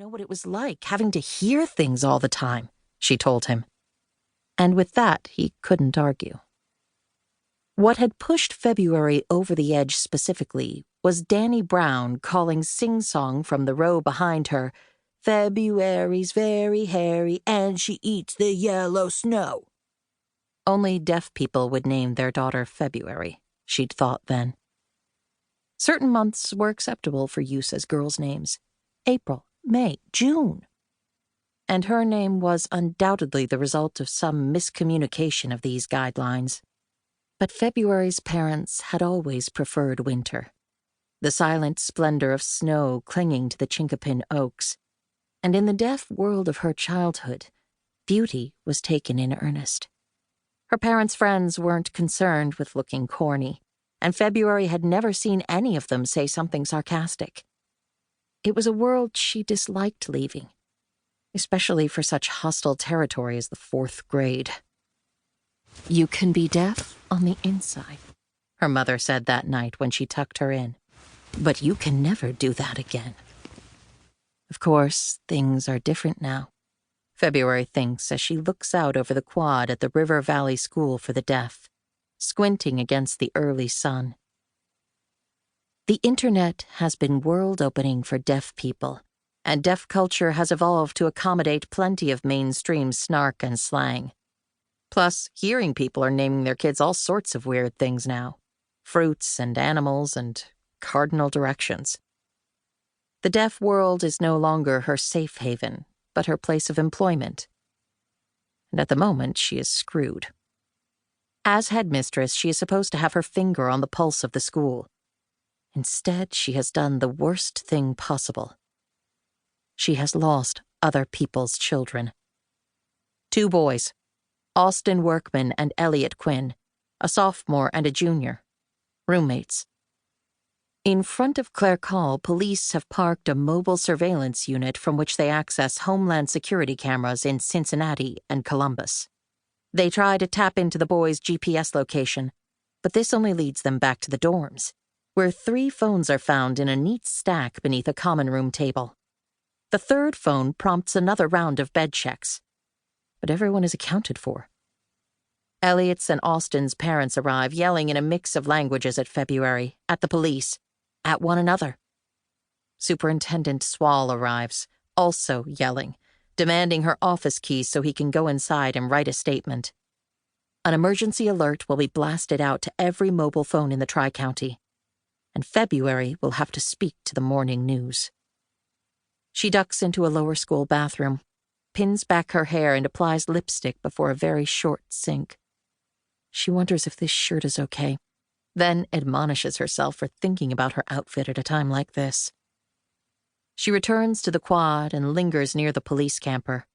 know what it was like, having to hear things all the time, she told him. And with that, he couldn't argue. What had pushed February over the edge specifically was Danny Brown calling sing-song from the row behind her, "February's very hairy and she eats the yellow snow." Only deaf people would name their daughter February, she'd thought then. Certain months were acceptable for use as girls' names: April, May, June. And her name was undoubtedly the result of some miscommunication of these guidelines. But February's parents had always preferred winter, the silent splendor of snow clinging to the chinkapin oaks, and in the deaf world of her childhood, beauty was taken in earnest. Her parents' friends weren't concerned with looking corny, and February had never seen any of them say something sarcastic. It was a world she disliked leaving, especially for such hostile territory as the 4th grade. "You can be deaf on the inside," her mother said that night when she tucked her in. "But you can never do that again." Of course, things are different now, February thinks as she looks out over the quad at the River Valley School for the Deaf, squinting against the early sun. The internet has been world-opening for deaf people, and deaf culture has evolved to accommodate plenty of mainstream snark and slang. Plus, hearing people are naming their kids all sorts of weird things now. Fruits and animals and cardinal directions. The deaf world is no longer her safe haven, but her place of employment. And at the moment, she is screwed. As headmistress, she is supposed to have her finger on the pulse of the school. Instead, she has done the worst thing possible. She has lost other people's children. 2 boys, Austin Workman and Elliot Quinn, a sophomore and a junior, roommates. In front of Clercall, police have parked a mobile surveillance unit from which they access Homeland Security cameras in Cincinnati and Columbus. They try to tap into the boys' GPS location, but this only leads them back to the dorms, where 3 phones are found in a neat stack beneath a common room table. The 3rd phone prompts another round of bed checks, but everyone is accounted for. Elliot's and Austin's parents arrive, yelling in a mix of languages at February, at the police, at one another. Superintendent Swall arrives, also yelling, demanding her office keys so he can go inside and write a statement. An emergency alert will be blasted out to every mobile phone in the Tri-County, and February will have to speak to the morning news. She ducks into a lower school bathroom, pins back her hair and applies lipstick before a very short sink. She wonders if this shirt is okay, then admonishes herself for thinking about her outfit at a time like this. She returns to the quad and lingers near the police camper.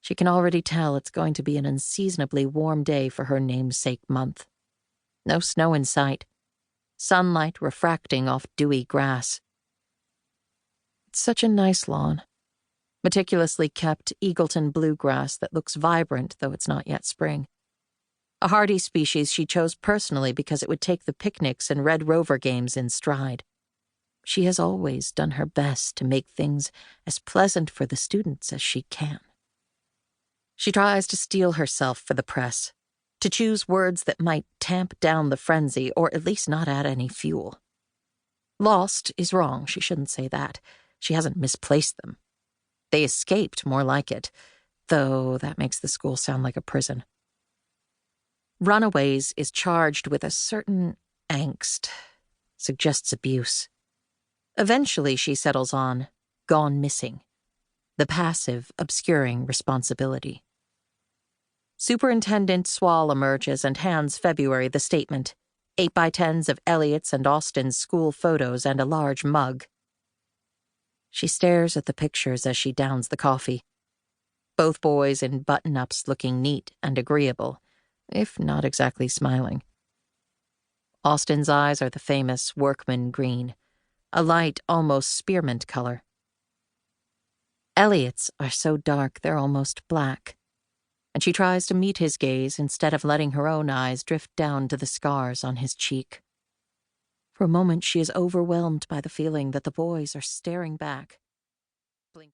She can already tell it's going to be an unseasonably warm day for her namesake month. No snow in sight. Sunlight refracting off dewy grass. It's such a nice lawn. Meticulously kept Eagleton bluegrass that looks vibrant, though it's not yet spring. A hardy species she chose personally because it would take the picnics and Red Rover games in stride. She has always done her best to make things as pleasant for the students as she can. She tries to steel herself for the press, to choose words that might tamp down the frenzy or at least not add any fuel. Lost is wrong, she shouldn't say that. She hasn't misplaced them. They escaped, more like it, though that makes the school sound like a prison. Runaways is charged with a certain angst, suggests abuse. Eventually she settles on gone missing, the passive, obscuring responsibility. Superintendent Swall emerges and hands February the statement, 8x10s of Elliot's and Austin's school photos and a large mug. She stares at the pictures as she downs the coffee. Both boys in button-ups looking neat and agreeable, if not exactly smiling. Austin's eyes are the famous workman green, a light, almost spearmint color. Elliot's are so dark they're almost black, and she tries to meet his gaze instead of letting her own eyes drift down to the scars on his cheek. For a moment she is overwhelmed by the feeling that the boys are staring back,